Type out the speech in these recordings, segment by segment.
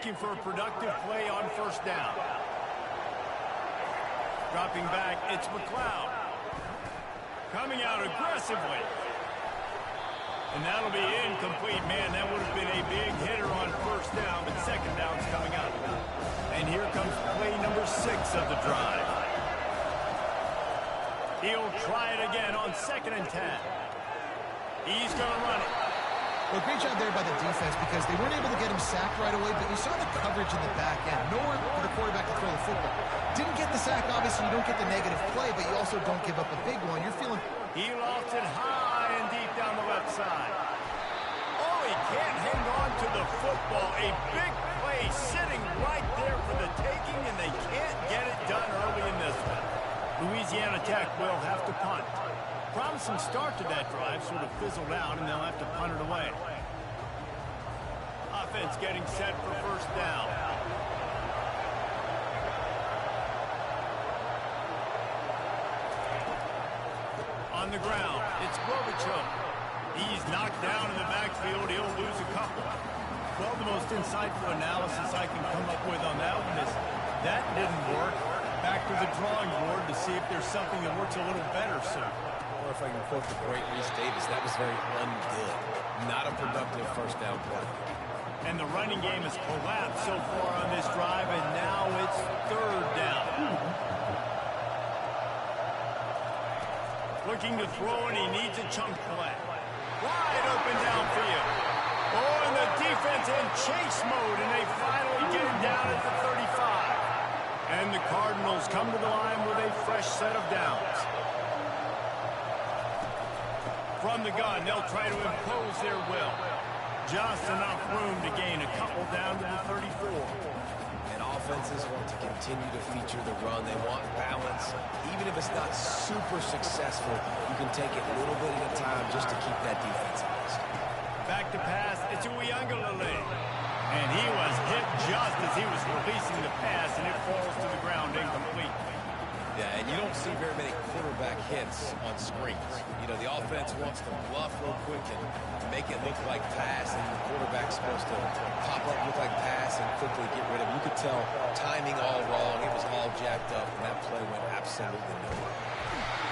looking for a productive play on first down. Dropping back, it's McLeod. Coming out aggressively. And that'll be incomplete. Man, that would have been a big hitter on first down, but second down's coming up. And here comes play number 6 of the drive. He'll try it again on 2nd and 10. He's going to run it. Well, great job there by the defense because they weren't able to get him sacked right away, but you saw the coverage in the back end. Nowhere for the quarterback to throw the football. Didn't get the sack, obviously you don't get the negative play, but you also don't give up a big one. You're feeling... He lofted high and deep down the left side. Oh, he can't hang on to the football. A big play sitting right there for the taking, and they can't get it done early in this one. Louisiana Tech will have to punt. Promising start to that drive sort of fizzled out, and they'll have to punt it away. Offense getting set for first down. On the ground, it's Klobuchar. He's knocked down in the backfield. He'll lose a couple. Well, the most insightful analysis I can come up with on that one is that didn't work. Back to the drawing board to see if there's something that works a little better soon. Or if I can quote the great Reese Davis, that was very ungood. Not a productive first down play. And the running game has collapsed so far on this drive, and now it's third down. Looking to throw, and he needs a chunk play. Wide open downfield. Oh, and the defense in chase mode, and they finally get him down at the 35. And the Cardinals come to the line with a fresh set of downs. From the gun, they'll try to impose their will. Just enough room to gain a couple down to the 34. And offenses want to continue to feature the run. They want balance. Even if it's not super successful, you can take it a little bit at a time just to keep that defense honest. Back to pass, it's Uiagalelei. And he was hit just as he was releasing the pass, and it falls to the ground incomplete. Yeah, and you don't see very many quarterback hits on screens. You know, the offense wants to bluff real quick and make it look like pass, and the quarterback's supposed to pop up, look like pass, and quickly get rid of it. You could tell timing all wrong. It was all jacked up, and that play went absolutely nowhere.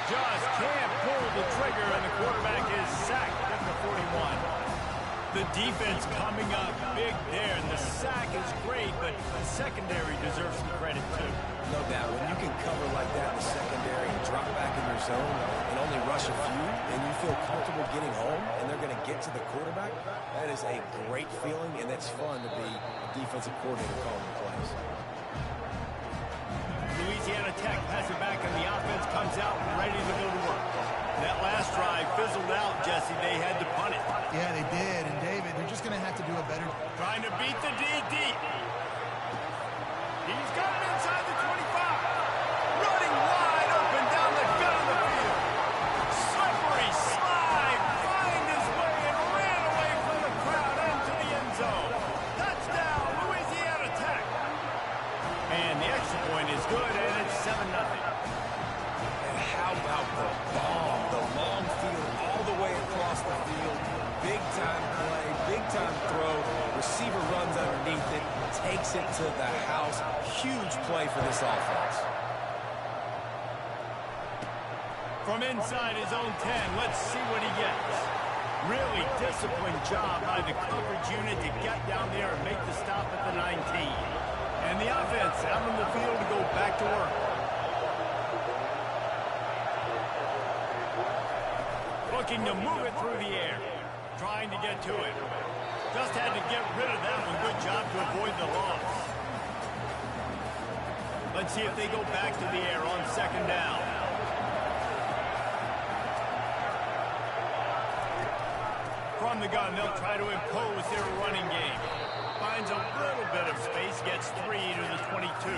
Just can't pull the trigger, and the quarterback is sacked at the 41. The defense coming up big there, and the sack is great, but the secondary deserves some credit, too. No doubt. When you can cover like that in the secondary and drop back in your zone and only rush a few, and you feel comfortable getting home, and they're going to get to the quarterback, that is a great feeling, and it's fun to be a defensive coordinator calling the plays. Louisiana Tech has it back, and the offense comes out ready to go to work. That last drive fizzled out, Jesse. They had to punt it. Yeah, they did. And, David, they're just going to have to do a better... Trying to beat the DD. He's got it inside the 25. Running wide open down the gut of the field. Slippery slide. Find his way and ran away from the crowd into the end zone. Touchdown, Louisiana Tech. And the extra point is good, and it's 7-0. And how about the bomb? The long field all the way across the field. Big-time play, big-time throw. Receiver runs underneath it, takes it to the house. Huge play for this offense. From inside his own 10, let's see what he gets. Really disciplined job by the coverage unit to get down there and make the stop at the 19. And the offense out on the field to go back to work. Looking to move it through the air. Trying to get to it. Just had to get rid of that one. Good job to avoid the loss. Let's see if they go back to the air on second down. From the gun, they'll try to impose their running game. Finds a little bit of space, gets 3 to the 22.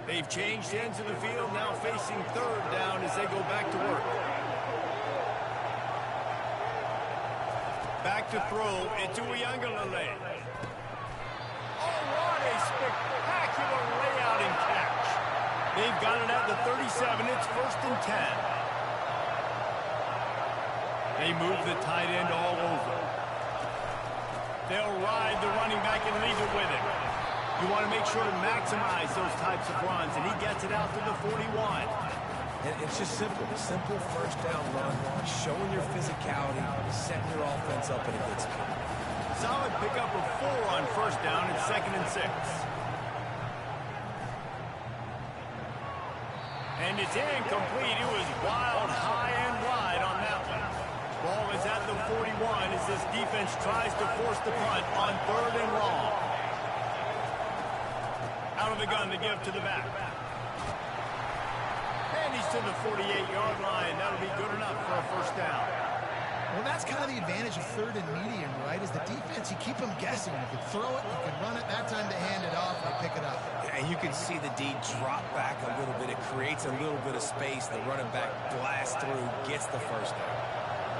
They've changed ends of the field, now facing third down as they go back to work. Back to throw, it's Uiagalelei. Oh, what a spectacular got it at the 37. It's 1st and 10. They move the tight end all over. They'll ride the running back and leave it with him. You want to make sure to maximize those types of runs, and he gets it out to the 41. And it's just simple. Simple first down run, showing your physicality, setting your offense up in a good spot. Solid pickup of 4 on 1st down and 2nd and 6. And it's incomplete. It was wild, high and wide on that one. Ball is at the 41 as this defense tries to force the punt on 3rd and long. Out of the gun to give to the back. And he's to the 48-yard line. That'll be good enough for a 1st down. Well, that's kind of the advantage of 3rd and medium, right? Is the defense, you keep them guessing. You can throw it, you can run it. That time to hand it off and pick it up. And you can see the D drop back a little bit. It creates a little bit of space. The running back blasts through, gets the 1st down.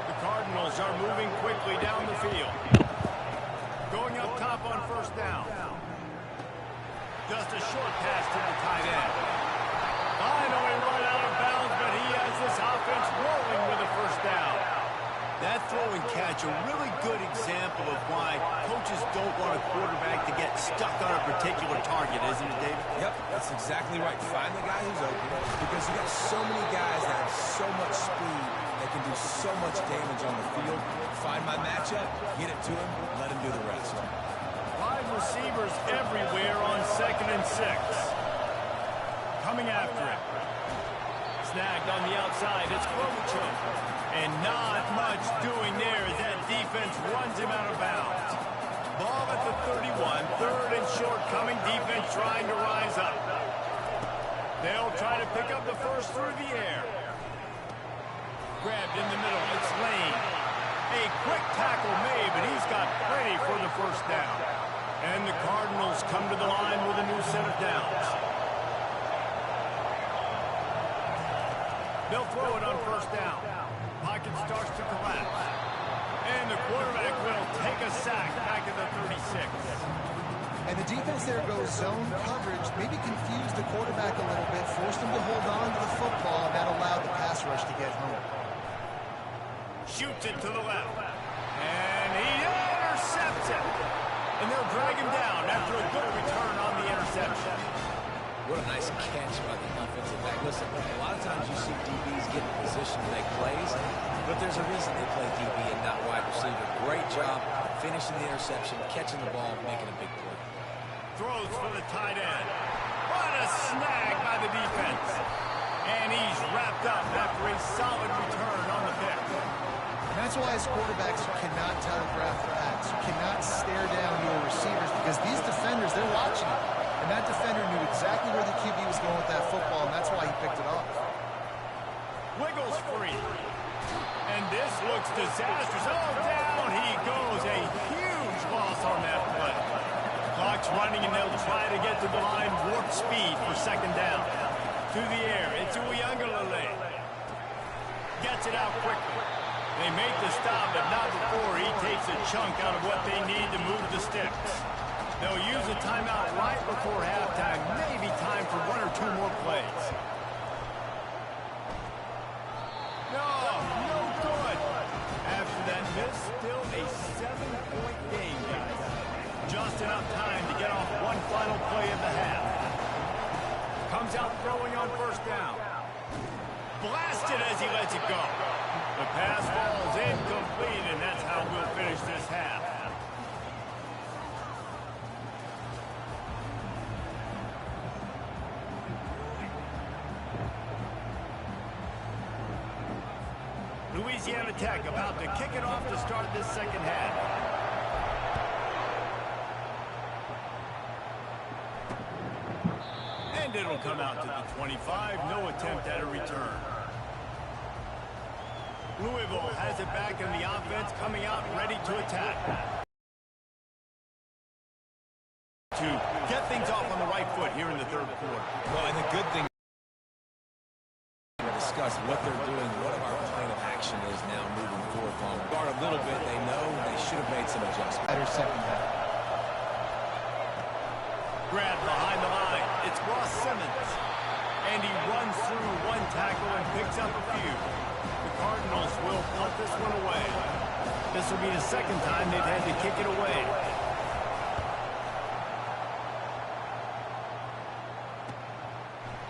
The Cardinals are moving quickly down the field. Going up top on 1st down. Just a short pass to the tight end. Finally run out of bounds, but he has this offense rolling with a 1st down. That throw and catch, a really good example of why coaches don't want a quarterback to get stuck on a particular target, isn't it, David? Yep, that's exactly right. Find the guy who's open, because you got so many guys that have so much speed that can do so much damage on the field. Find my matchup, get it to him, let him do the rest. Wide receivers everywhere on 2nd and 6. Coming after it. Snagged on the outside. It's Klobuchar. And not much doing there as that defense runs him out of bounds. Ball at the 31. 3rd and short coming. Defense trying to rise up. They'll try to pick up the 1st through the air. Grabbed in the middle. It's Lane. A quick tackle made, but he's got plenty for the 1st down. And the Cardinals come to the line with a new set of downs. They'll throw it on 1st down. Pocket starts to collapse. And the quarterback will take a sack back at the 36. And the defense there goes zone coverage, maybe confused the quarterback a little bit, forced him to hold on to the football, and that allowed the pass rush to get home. Shoots it to the left. And he intercepts it. And they'll drag him down after a good return on the interception. What a nice catch by the defensive back. Listen, a lot of times you see DBs get in position to make plays, but there's a reason they play DB and not wide receiver. Great job finishing the interception, catching the ball, making a big play. Throws for the tight end. What a snag by the defense. And he's wrapped up after a solid return on the pick. And that's why as quarterbacks you cannot telegraph the pass. You cannot stare down your receivers because these defenders, they're watching it. And that defender knew exactly where the QB was going with that football, and that's why he picked it off. Wiggles free. And this looks disastrous. Oh, down he goes. A huge loss on that play. Clock's running, and they'll try to get to the line warp speed for 2nd down. To the air. It's Uiagalelei. Gets it out quickly. They make the stop, but not before he takes a chunk out of what they need to move the sticks. They'll use a timeout right before halftime. Maybe time for 1 or 2 more plays. No good. After that miss, still a 7-point game, guys. Just enough time to get off one final play of the half. Comes out throwing on 1st down. Blasted as he lets it go. The pass falls incomplete, and that's how we'll finish this half. Louisiana Tech about to kick it off to start this 2nd half. And it'll come out to the 25. No attempt at a return. Louisville has it back in the offense, coming out ready to attack. To get things off on the right foot here in the 3rd quarter. Well, and the good thing to discuss what they're doing, what our plan of action is now moving forward on. Guard a little bit, they know they should have made some adjustments. Better 2nd half. Grab behind the line. It's Ross Simmons. And he runs through one tackle and picks up a few. The Cardinals will punt this one away. This will be the second time they've had to kick it away.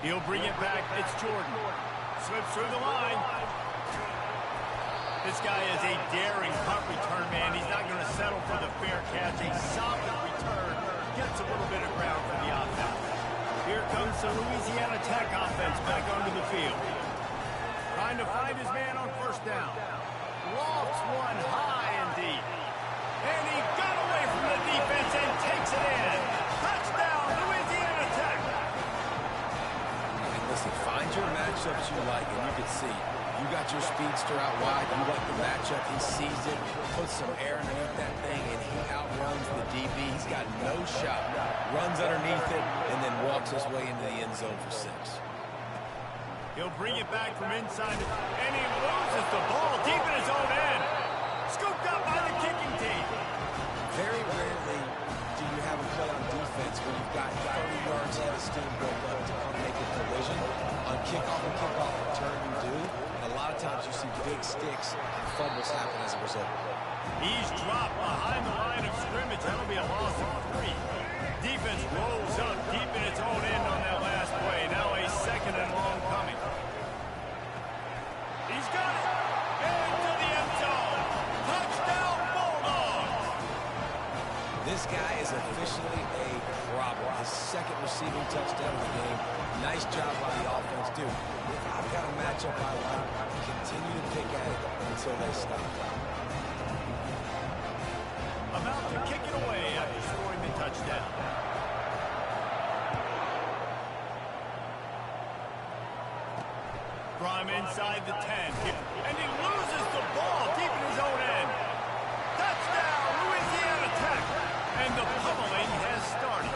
He'll bring it back. It's Jordan. Slips through the line. This guy is a daring punt return man. He's not going to settle for the fair catch. A solid return. Gets a little bit of ground for the offense. Here comes the Louisiana Tech offense back onto the field. Trying to find his man on first down. Lofts one high and deep. And he got away from the defense and takes it in. Touchdown, Louisiana Tech. And listen, find your matchups you like, and you can see. You got your speedster out wide. You like the matchup. He sees it, puts some air underneath that thing, and he outruns the DB. He's got no shot. Runs underneath it, and then walks his way into the end zone for 6. He'll bring it back from inside, and he loses the ball deep in his own end. Scooped up by the kicking team. Very rarely do you have a play on defense where you've got 30 yards head of steam built up to come make a collision. On kickoff and kickoff return, you do. And a lot of times you see big sticks and fumbles happen as a result. He's dropped behind the line of scrimmage. That'll be a loss of 3. Defense rolls up deep in its own end on that last play. Now a second and long coming. He's got it. Into the end zone. Touchdown, Bulldogs. This guy is officially a problem. His second receiving touchdown of the game. Nice job by the offense, dude. If I've got a matchup I like, continue to pick at it until they stop. About to kick it away after scoring the touchdown. From inside the 10. And he loses the ball deep in his own end. Touchdown, Louisiana Tech. And the pummeling has started.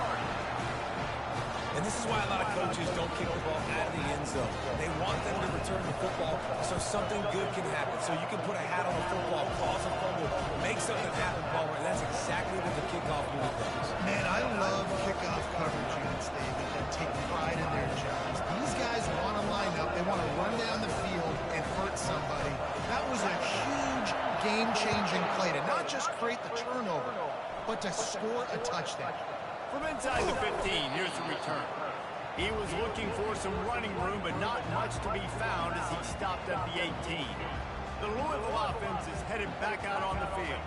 And this is why a lot of coaches don't kick the ball out of the end zone. They want them to return the football so something good can happen. So you can put a hat on a football, cause a fumble, make something happen, Palmer, and that's exactly what the kickoff unit does. Man, I love kickoff coverage units, David, that take pride in their jobs. These guys want to line up. They want to run down the field and hurt somebody. That was a huge game-changing play to not just create the turnover, but to score a touchdown. From inside the 15, here's the return. He was looking for some running room, but not much to be found as he stopped at the 18. The Louisville offense is headed back out on the field.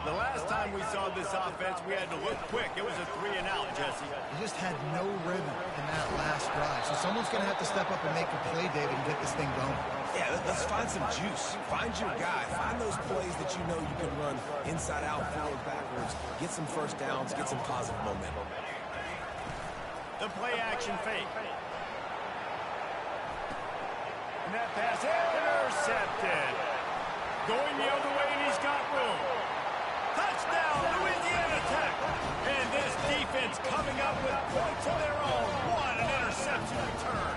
The last time we saw this offense, we had to look quick. It was a 3-and-out, Jesse. They just had no rhythm in that last drive. So someone's going to have to step up and make a play, David, and get this thing going. Yeah, let's find some juice. Find your guy. Find those plays that you know you can run inside out, forward, backwards. Get some first downs. Get some positive momentum. The play action fake. And that pass intercepted. Going the other way, and he's got room. Touchdown, Louisiana Tech. And this defense coming up with points of their own. What an interception return.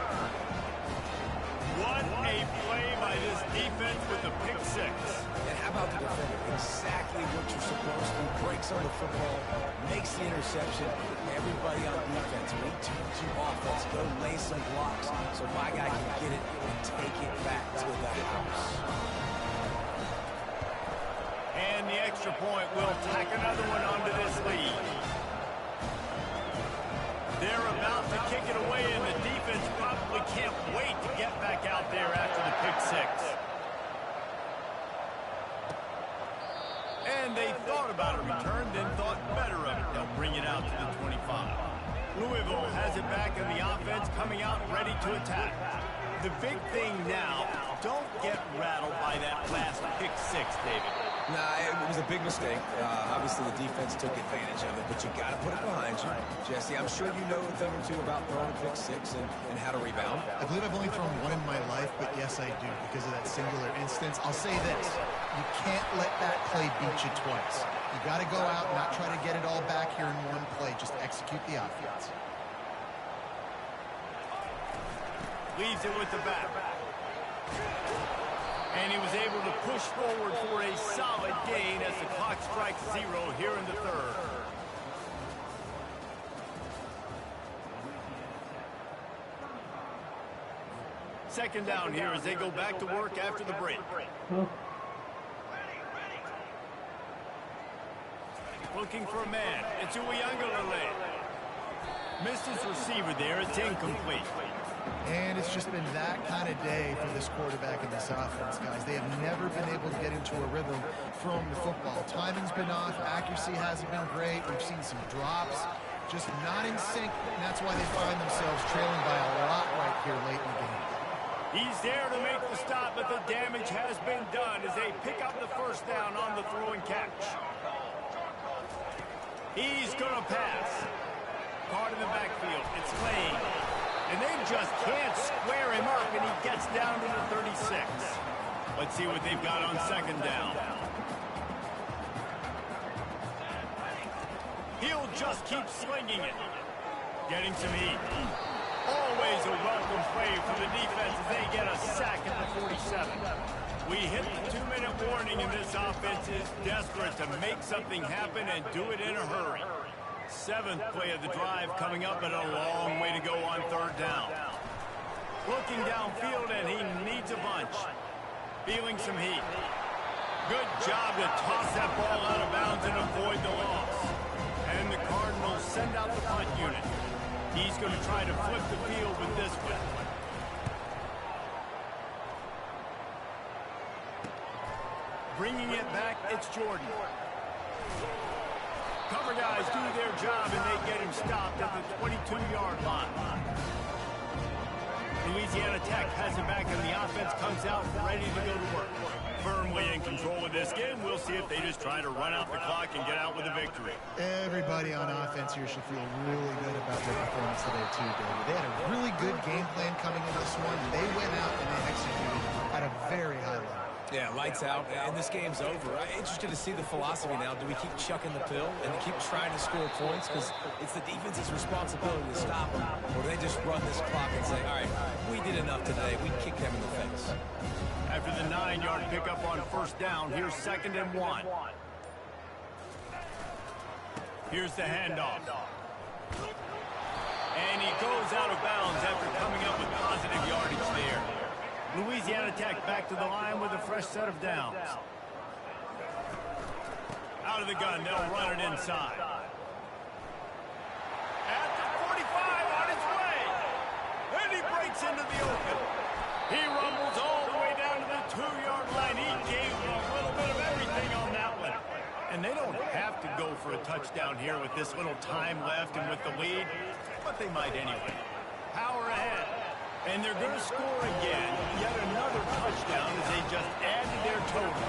What a play by this defense with the pick 6. And how about the defender? Exactly what you're supposed to. Breaks on the football, makes the interception. Everybody on defense, we turn to offense. Go lay some blocks so my guy can get it and take it back to the house. And the extra point will tack another one onto this lead. They're about to kick it away, and the defense probably can't wait to get back out there after the pick 6. And they thought about a return, then thought better of it. They'll bring it out to the 25. Louisville has it back, and the offense coming out ready to attack. The big thing now, don't get rattled by that last pick 6, David. Nah, it was a big mistake. Obviously, the defense took advantage of it, but you got to put it behind you. Jesse, I'm sure you know a thing or two about throwing a pick 6 and how to rebound. I believe I've only thrown one in my life, but yes, I do, because of that singular instance. I'll say this. You can't let that play beat you twice. You got to go out and not try to get it all back here in one play. Just execute the offense. Leaves it with the back. And he was able to push forward for a solid gain as the clock strikes 0 here in the 3rd. second down here as they go back to work after the break. Looking for a man. It's Uiagalelei. Missed his receiver there. It's incomplete. And it's just been that kind of day for this quarterback and this offense, guys. They have never been able to get into a rhythm throwing the football. Timing's been off. Accuracy hasn't been great. We've seen some drops. Just not in sync, and that's why they find themselves trailing by a lot right here late in the game. He's there to make the stop, but the damage has been done as they pick up the first down on the throw and catch. He's going to pass. Card in the backfield. It's Lane. And they just can't square him up, and he gets down to the 36. Let's see what they've got on second down. He'll just keep slinging it. Getting some heat. Always a welcome play for the defense as they get a sack at the 47. We hit the 2-minute warning, and this offense is desperate to make something happen and do it in a hurry. 7th play of the drive coming up, and a long way to go on third down. Looking downfield, and he needs a bunch. Feeling some heat. Good job to toss that ball out of bounds and avoid the loss. And the Cardinals send out the punt unit. He's going to try to flip the field with this one. Bringing it back, it's Jordan. Cover guys do their job, and they get him stopped at the 22-yard line. Louisiana Tech has it back, and the offense comes out ready to go to work. Firmly in control of this game. We'll see if they just try to run out the clock and get out with a victory. Everybody on offense here should feel really good about their performance today, too, David. They had a really good game plan coming in this one. They went out and they executed at a very high level. Yeah, lights out, and this game's over. I'm interested to see the philosophy now. Do we keep chucking the pill and keep trying to score points? Because it's the defense's responsibility to stop them. Or do they just run this clock and say, all right, we did enough today. We kick them in the face. After the 9-yard pickup on first down, here's 2nd and 1. Here's the handoff. And he goes out of bounds after coming up with positive yardage there. Louisiana Tech back to the line with a fresh set of downs. Out of the gun, they'll run it inside. At the 45, on its way. And he breaks into the open. He rumbles all the way down to the 2-yard line. He gave a little bit of everything on that one. And they don't have to go for a touchdown here with this little time left and with the lead, but they might anyway. Power ahead. And they're going to score again. Yet another touchdown as they just added their total.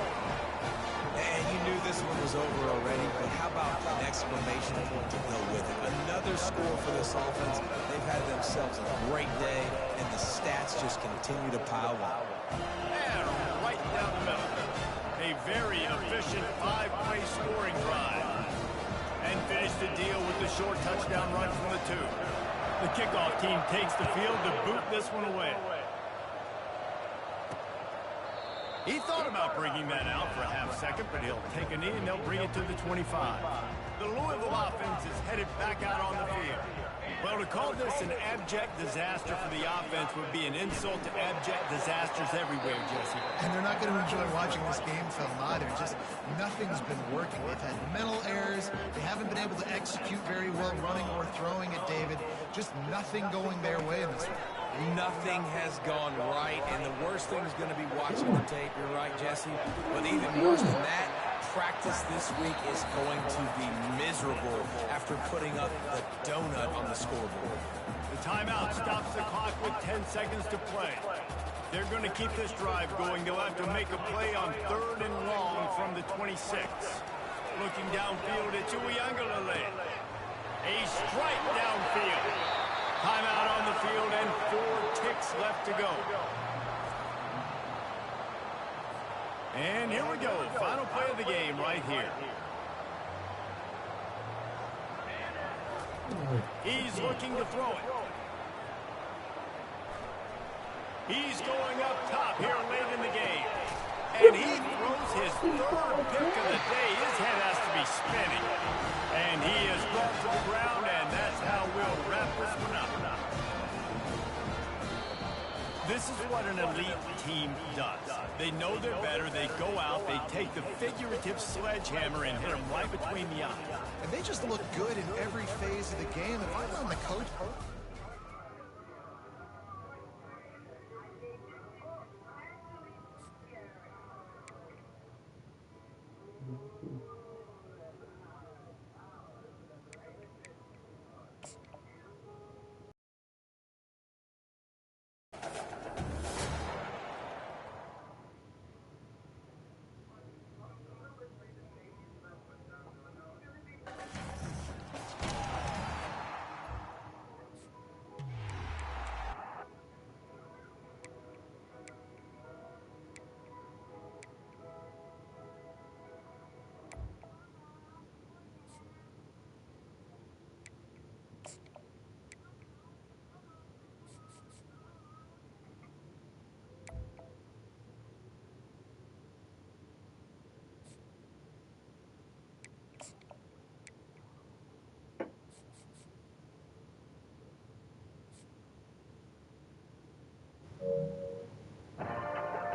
And you knew this one was over already, but how about an exclamation point to go with it? Another score for this offense. They've had themselves a great day, and the stats just continue to pile up. And right down the middle. A very efficient 5-play scoring drive. And finish the deal with the short touchdown run from the 2. The kickoff team takes the field to boot this one away. He thought about bringing that out for a half-second, but he'll take a knee and they'll bring it to the 25. The Louisville offense is headed back out on the field. Well, to call this an abject disaster for the offense would be an insult to abject disasters everywhere, Jesse. And they're not going to enjoy watching this game film either. Just nothing's been working. They've had mental errors. They haven't been able to execute very well running or throwing it, David. Just nothing going their way in this one. Nothing has gone right, and the worst thing is going to be watching the tape. You're right, Jesse. But even worse than that, practice this week is going to be miserable after putting up the donut on the scoreboard. The timeout stops the clock with 10 seconds to play. They're going to keep this drive going. They'll have to make a play on 3rd and long from the 26. Looking downfield, it's Uiagalelei. A strike downfield. Timeout on the field and 4 ticks left to go. And here we go. Final play of the game right here. He's looking to throw it. He's going up top here late in the game. And he throws his 3rd pick of the day. His head has to be spinning. And he is brought to the ground, and that's how we'll wrap this one up. This is what an elite team does. They know they're better. They go out. They take the figurative sledgehammer and hit them right between the eyes. And they just look good in every phase of the game. If I'm on the coach,